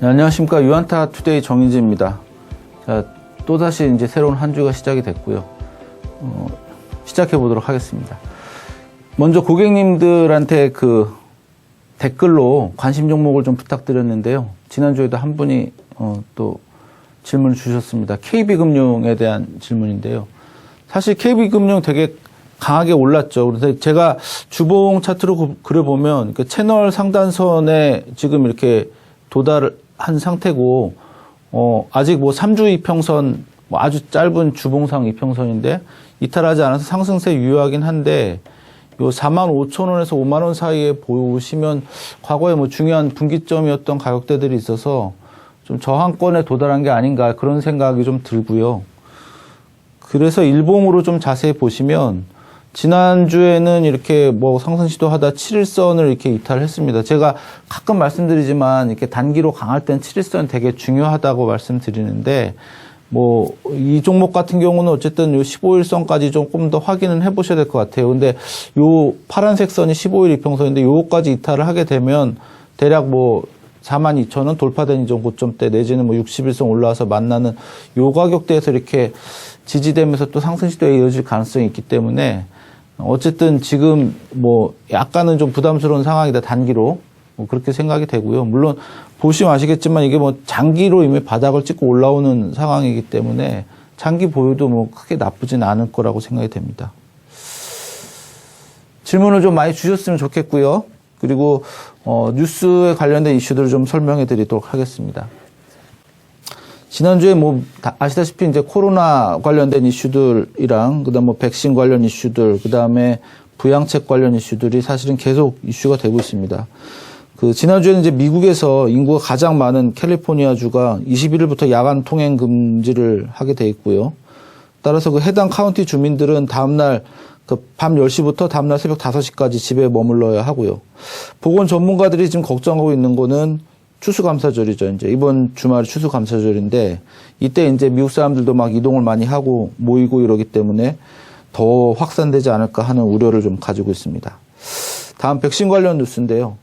네, 안녕하십니까. 유한타 투데이 정인지입니다. 자, 또다시 이제 새로운 한 주가 시작이 됐고요. 시작해 보도록 하겠습니다. 먼저 고객님들한테 그 댓글로 관심 종목을 좀 부탁드렸는데요. 지난주에도 한 분이 또 질문을 주셨습니다. KB금융에 대한 질문인데요. 사실 KB금융 되게 강하게 올랐죠. 그래서 제가 주봉 차트로 그려보면 그 채널 상단선에 지금 이렇게 도달한 상태고, 아직 뭐 3주 이평선, 뭐 아주 짧은 주봉상 이평선인데 이탈하지 않아서 상승세 유효하긴 한데, 요 45,000원에서 5만원 사이에 보시면 과거에 뭐 중요한 분기점이었던 가격대들이 있어서 좀 저항권에 도달한 게 아닌가 그런 생각이 좀 들고요. 그래서 일봉으로 좀 자세히 보시면 지난주에는 이렇게 뭐 상승 시도하다 7일선을 이렇게 이탈했습니다. 제가 가끔 말씀드리지만 이렇게 단기로 강할 땐 7일선 되게 중요하다고 말씀드리는데, 뭐 이 종목 같은 경우는 어쨌든 요 15일선까지 조금 더 확인은 해 보셔야 될 것 같아요. 근데 요 파란색 선이 15일 이평선인데 요거까지 이탈을 하게 되면 대략 뭐 42,000원 돌파된 이전 고점대 내지는 뭐 60일선 올라와서 만나는 요 가격대에서 이렇게 지지되면서 또 상승 시도에 이어질 가능성이 있기 때문에 어쨌든 지금 뭐 약간은 좀 부담스러운 상황이다, 단기로. 뭐 그렇게 생각이 되고요. 물론 보시면 아시겠지만 이게 뭐 장기로 이미 바닥을 찍고 올라오는 상황이기 때문에 장기 보유도 뭐 크게 나쁘진 않을 거라고 생각이 됩니다. 질문을 좀 많이 주셨으면 좋겠고요. 그리고 뉴스에 관련된 이슈들을 좀 설명해 드리도록 하겠습니다. 지난주에 뭐 아시다시피 이제 코로나 관련된 이슈들이랑 그다음 뭐 백신 관련 이슈들, 그다음에 부양책 관련 이슈들이 사실은 계속 이슈가 되고 있습니다. 그 지난주에는 이제 미국에서 인구가 가장 많은 캘리포니아주가 21일부터 야간 통행 금지를 하게 돼 있고요. 따라서 그 해당 카운티 주민들은 다음날 그 밤 10시부터 다음날 새벽 5시까지 집에 머물러야 하고요. 보건 전문가들이 지금 걱정하고 있는 거는 추수감사절이죠. 이제 이번 주말이 추수감사절인데 이때 이제 미국 사람들도 막 이동을 많이 하고 모이고 이러기 때문에 더 확산되지 않을까 하는 우려를 좀 가지고 있습니다. 다음 백신 관련 뉴스인데요.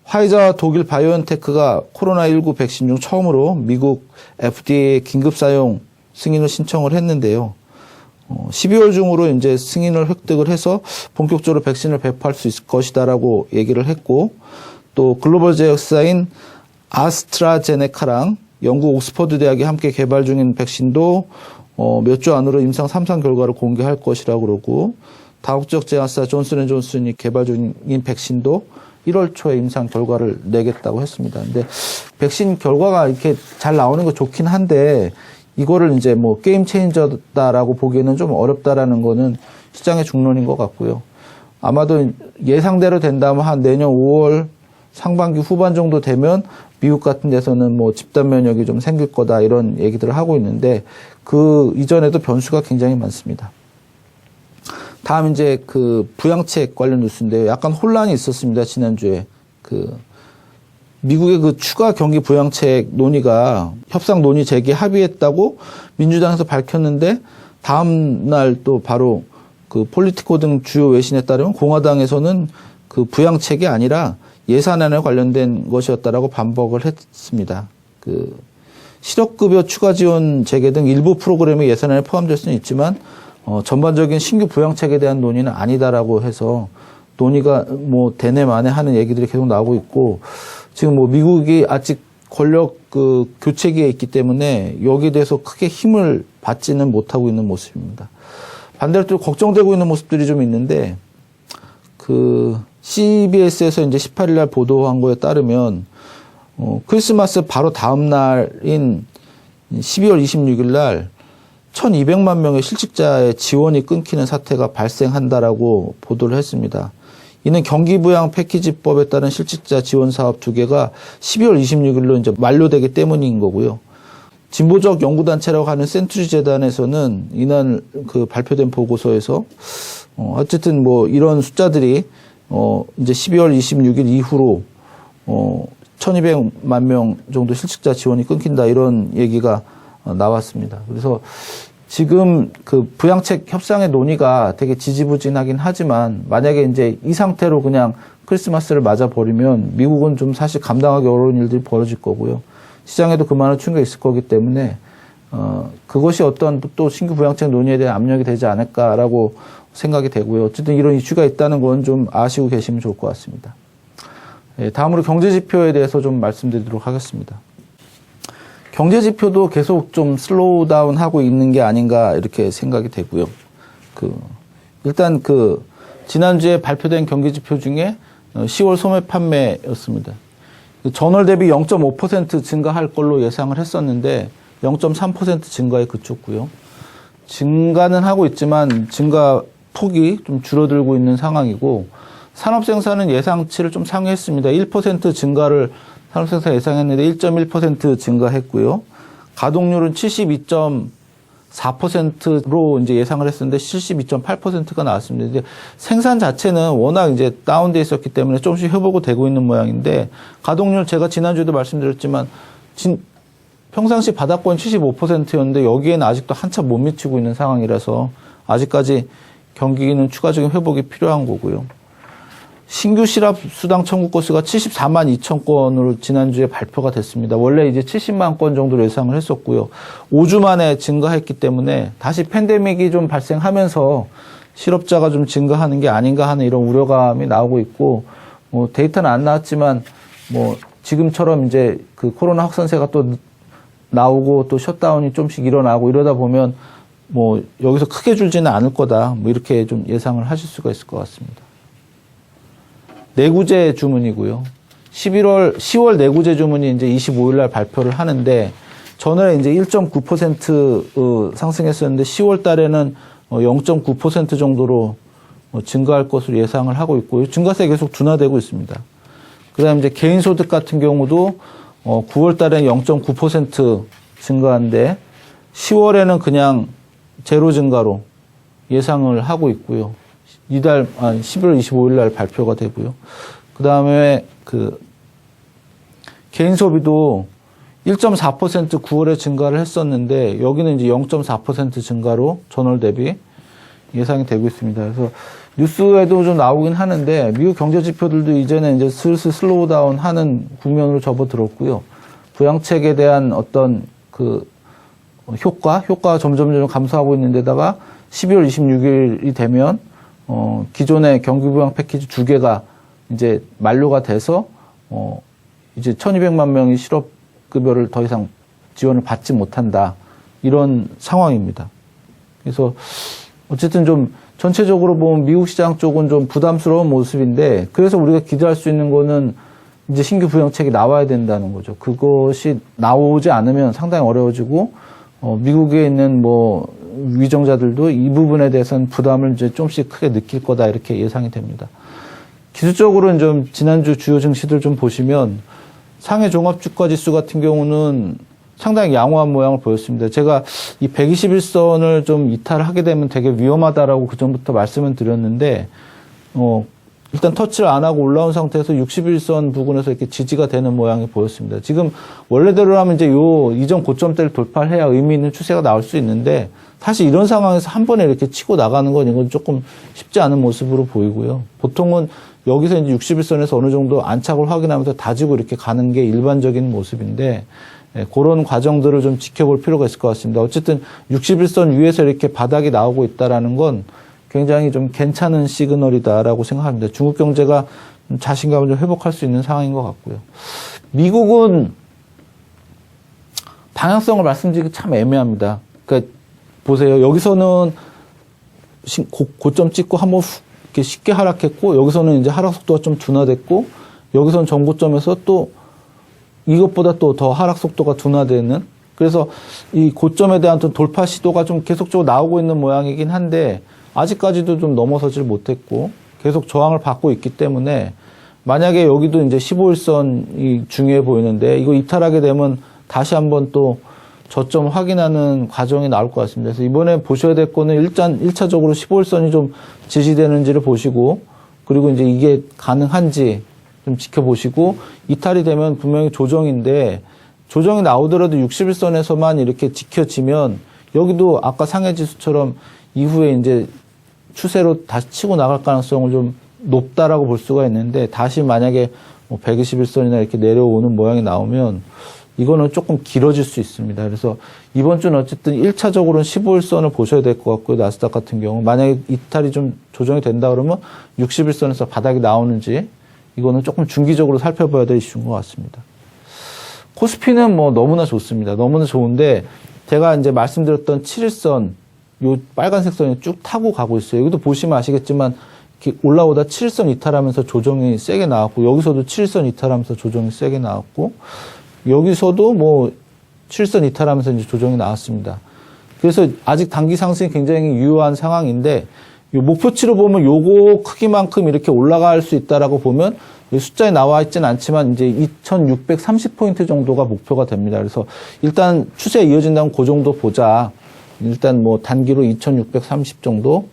화이자와 독일 바이오엔테크가 코로나19 백신 중 처음으로 미국 FDA 긴급 사용 승인을 신청을 했는데요. 12월 중으로 이제 승인을 획득을 해서 본격적으로 백신을 배포할 수 있을 것이다라고 얘기를 했고, 또 글로벌 제약사인 아스트라제네카랑 영국 옥스퍼드 대학이 함께 개발 중인 백신도 몇 주 안으로 임상 3상 결과를 공개할 것이라고 그러고, 다국적 제약사 존슨앤존슨이 개발 중인 백신도 1월 초에 임상 결과를 내겠다고 했습니다. 근데 백신 결과가 이렇게 잘 나오는 거 좋긴 한데 이거를 이제 뭐 게임 체인저다라고 보기에는 좀 어렵다라는 거는 시장의 중론인 것 같고요. 아마도 예상대로 된다면 한 내년 5월 상반기 후반 정도 되면 미국 같은 데서는 뭐 집단 면역이 좀 생길 거다 이런 얘기들을 하고 있는데 그 이전에도 변수가 굉장히 많습니다. 다음 이제 그 부양책 관련 뉴스인데요. 약간 혼란이 있었습니다. 지난주에 그 미국의 그 추가 경기 부양책 논의가 협상 논의 재개 합의했다고 민주당에서 밝혔는데 다음 날 또 바로 그 폴리티코 등 주요 외신에 따르면 공화당에서는 그 부양책이 아니라 예산안에 관련된 것이었다라고 반박을 했습니다. 그 실업급여 추가 지원 재개 등 일부 프로그램이 예산안에 포함될 수는 있지만 전반적인 신규 부양책에 대한 논의는 아니다라고 해서 논의가 뭐 대내 만에 하는 얘기들이 계속 나오고 있고, 지금 뭐 미국이 아직 권력 그 교체기에 있기 때문에 여기에 대해서 크게 힘을 받지는 못하고 있는 모습입니다. 반대로 또 걱정되고 있는 모습들이 좀 있는데, 그 CBS에서 이제 18일 날 보도한 거에 따르면 크리스마스 바로 다음 날인 12월 26일 날 1,200만 명의 실직자의 지원이 끊기는 사태가 발생한다라고 보도를 했습니다. 이는 경기부양 패키지법에 따른 실직자 지원 사업 2개가 12월 26일로 이제 만료되기 때문인 거고요. 진보적 연구단체라고 하는 센츄리 재단에서는 이날 그 발표된 보고서에서 어쨌든 뭐 이런 숫자들이 이제 12월 26일 이후로 1,200만 명 정도 실직자 지원이 끊긴다 이런 얘기가 나왔습니다. 그래서 지금 그 부양책 협상의 논의가 되게 지지부진하긴 하지만 만약에 이제 이 상태로 그냥 크리스마스를 맞아버리면 미국은 좀 사실 감당하기 어려운 일들이 벌어질 거고요. 시장에도 그만한 충격이 있을 거기 때문에 그것이 어떤 또 신규 부양책 논의에 대한 압력이 되지 않을까라고 생각이 되고요. 어쨌든 이런 이슈가 있다는 건 좀 아시고 계시면 좋을 것 같습니다. 다음으로 경제지표에 대해서 좀 말씀드리도록 하겠습니다. 경제지표도 계속 좀 슬로우 다운 하고 있는 게 아닌가 이렇게 생각이 되고요. 일단 지난주에 발표된 경기지표 중에 10월 소매 판매였습니다. 전월 대비 0.5% 증가할 걸로 예상을 했었는데 0.3% 증가에 그쳤고요. 증가는 하고 있지만 증가 폭이 좀 줄어들고 있는 상황이고 산업생산은 예상치를 좀 상회했습니다. 1% 증가를 산업생산 예상했는데 1.1% 증가했고요. 가동률은 72.4%로 이제 예상을 했었는데 72.8%가 나왔습니다. 이제 생산 자체는 워낙 이제 다운돼 있었기 때문에 조금씩 회복이 되고 있는 모양인데 가동률 제가 지난주에도 말씀드렸지만 평상시 바닥권 75%였는데 여기에는 아직도 한참 못 미치고 있는 상황이라서 아직까지 경기는 추가적인 회복이 필요한 거고요. 신규 실업 수당 청구 건수가 74만 2천 건으로 지난주에 발표가 됐습니다. 원래 이제 70만 건 정도로 예상을 했었고요. 5주 만에 증가했기 때문에 다시 팬데믹이 좀 발생하면서 실업자가 좀 증가하는 게 아닌가 하는 이런 우려감이 나오고 있고, 데이터는 안 나왔지만 지금처럼 이제 코로나 확산세가 또 나오고 또 셧다운이 좀씩 일어나고 이러다 보면 여기서 크게 줄지는 않을 거다. 이렇게 좀 예상을 하실 수가 있을 것 같습니다. 내구재 주문이고요. 10월 내구재 주문이 이제 25일 날 발표를 하는데 전월에 이제 1.9% 상승했었는데 10월 달에는 0.9% 정도로 증가할 것으로 예상을 하고 있고 증가세 계속 둔화되고 있습니다. 그다음에 이제 개인 소득 같은 경우도 9월 달에는 0.9% 증가한데 10월에는 그냥 제로 증가로 예상을 하고 있고요. 11월 25일 날 발표가 되고요. 그 다음에 개인 소비도 1.4% 9월에 증가를 했었는데 여기는 이제 0.4% 증가로 전월 대비 예상이 되고 있습니다. 그래서 뉴스에도 좀 나오긴 하는데 미국 경제 지표들도 이제는 이제 슬슬 슬로우 다운 하는 국면으로 접어들었고요. 부양책에 대한 어떤 효과가 점점 감소하고 있는 데다가 12월 26일이 되면 기존의 경기부양 패키지 2개가 이제 만료가 돼서 이제 1,200만 명이 실업급여를 더 이상 지원을 받지 못한다. 이런 상황입니다. 그래서 어쨌든 좀 전체적으로 보면 미국 시장 쪽은 좀 부담스러운 모습인데 그래서 우리가 기대할 수 있는 거는 이제 신규 부양책이 나와야 된다는 거죠. 그것이 나오지 않으면 상당히 어려워지고 미국에 있는 위정자들도 이 부분에 대해서는 부담을 이제 좀씩 크게 느낄 거다 이렇게 예상이 됩니다. 기술적으로는 좀 지난주 주요 증시들 좀 보시면 상해 종합주가지수 같은 경우는 상당히 양호한 모양을 보였습니다. 제가 이 121선을 좀 이탈하게 되면 되게 위험하다라고 그전부터 말씀을 드렸는데 일단 터치를 안 하고 올라온 상태에서 61선 부근에서 이렇게 지지가 되는 모양이 보였습니다. 지금 원래대로라면 이제 이전 고점대를 돌파해야 의미 있는 추세가 나올 수 있는데 사실 이런 상황에서 한 번에 이렇게 치고 나가는 건 이건 조금 쉽지 않은 모습으로 보이고요. 보통은 여기서 이제 61선에서 어느 정도 안착을 확인하면서 다지고 이렇게 가는 게 일반적인 모습인데 그런 과정들을 좀 지켜볼 필요가 있을 것 같습니다. 어쨌든 61선 위에서 이렇게 바닥이 나오고 있다라는 건 굉장히 좀 괜찮은 시그널이다라고 생각합니다. 중국 경제가 자신감을 좀 회복할 수 있는 상황인 것 같고요. 미국은 방향성을 말씀드리기 참 애매합니다. 그러니까 보세요. 여기서는 고점 찍고 한번 이렇게 쉽게 하락했고 여기서는 이제 하락 속도가 좀 둔화됐고 여기서는 전고점에서 또 이것보다 또 더 하락 속도가 둔화되는 그래서 이 고점에 대한 돌파 시도가 좀 계속적으로 나오고 있는 모양이긴 한데 아직까지도 좀 넘어서질 못했고 계속 저항을 받고 있기 때문에 만약에 여기도 이제 15일선이 중요해 보이는데 이거 이탈하게 되면 다시 한번 또 저점 확인하는 과정이 나올 것 같습니다. 그래서 이번에 보셔야 될 거는 일단 1차적으로 15일선이 좀 지지되는지를 보시고 그리고 이제 이게 가능한지 좀 지켜보시고 이탈이 되면 분명히 조정인데 조정이 나오더라도 60일선에서만 이렇게 지켜지면 여기도 아까 상해지수처럼 이후에 이제 추세로 다시 치고 나갈 가능성을 좀 높다라고 볼 수가 있는데 다시 만약에 121선이나 이렇게 내려오는 모양이 나오면 이거는 조금 길어질 수 있습니다. 그래서 이번 주는 어쨌든 1차적으로는 15일선을 보셔야 될 것 같고요. 나스닥 같은 경우. 만약에 이탈이 좀 조정이 된다 그러면 60일선에서 바닥이 나오는지 이거는 조금 중기적으로 살펴봐야 될 이슈인 것 같습니다. 코스피는 뭐 너무나 좋습니다. 너무나 좋은데 제가 이제 말씀드렸던 7일선 요 빨간색 선이 쭉 타고 가고 있어요. 여기도 보시면 아시겠지만 이렇게 올라오다 7일선 이탈하면서 조정이 세게 나왔고 여기서도 7일선 이탈하면서 조정이 세게 나왔고 여기서도 뭐 7일선 이탈하면서 이제 조정이 나왔습니다. 그래서 아직 단기 상승이 굉장히 유효한 상황인데 요 목표치로 보면 요거 크기만큼 이렇게 올라갈 수 있다라고 보면 숫자에 나와 있지는 않지만 이제 2630포인트 정도가 목표가 됩니다. 그래서 일단 추세 이어진다면 그 정도 보자. 일단 뭐 단기로 2630 정도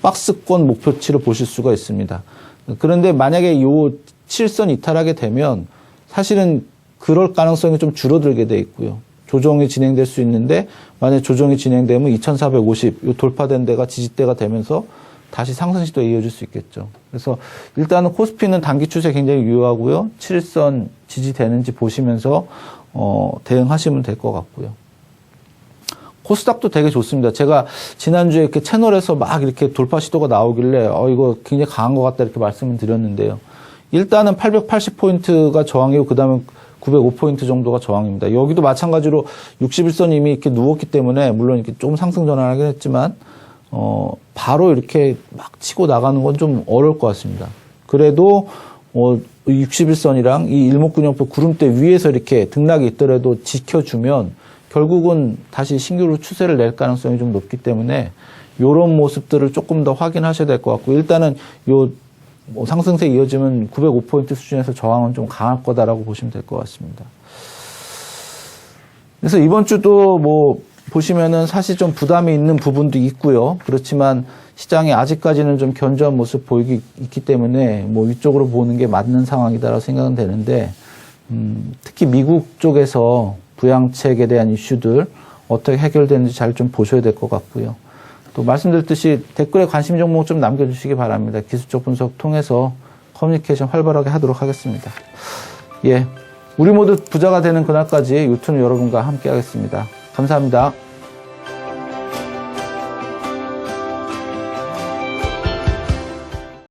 박스권 목표치로 보실 수가 있습니다. 그런데 만약에 요 7선 이탈하게 되면 사실은 그럴 가능성이 좀 줄어들게 돼 있고요. 조정이 진행될 수 있는데 만약에 조정이 진행되면 2450 요 돌파된 데가 지지대가 되면서 다시 상승 시도에 이어질 수 있겠죠. 그래서 일단은 코스피는 단기 추세 굉장히 유효하고요. 7선 지지되는지 보시면서 대응하시면 될 것 같고요. 코스닥도 되게 좋습니다. 제가 지난주에 이렇게 채널에서 막 이렇게 돌파 시도가 나오길래 이거 굉장히 강한 것 같다 이렇게 말씀을 드렸는데요. 일단은 880포인트가 저항이고 그다음에 905포인트 정도가 저항입니다. 여기도 마찬가지로 61선 이미 이렇게 누웠기 때문에 물론 이렇게 조금 상승 전환하긴 했지만 바로 이렇게 막 치고 나가는 건 좀 어려울 것 같습니다. 그래도 61선이랑 이 일목균형표 구름대 위에서 이렇게 등락이 있더라도 지켜주면 결국은 다시 신규로 추세를 낼 가능성이 좀 높기 때문에 이런 모습들을 조금 더 확인하셔야 될 것 같고 일단은 요 상승세 이어지면 905포인트 수준에서 저항은 좀 강할 거다라고 보시면 될 것 같습니다. 그래서 이번 주도 뭐 보시면은 사실 좀 부담이 있는 부분도 있고요. 그렇지만 시장이 아직까지는 좀 견조한 모습 있기 때문에 뭐 위쪽으로 보는 게 맞는 상황이다라고 생각은 되는데 특히 미국 쪽에서 부양책에 대한 이슈들 어떻게 해결되는지 잘 좀 보셔야 될 것 같고요. 또 말씀드렸듯이 댓글에 관심 종목 좀 남겨주시기 바랍니다. 기술적 분석 통해서 커뮤니케이션 활발하게 하도록 하겠습니다. 예, 우리 모두 부자가 되는 그날까지 유튜브 여러분과 함께 하겠습니다. 감사합니다.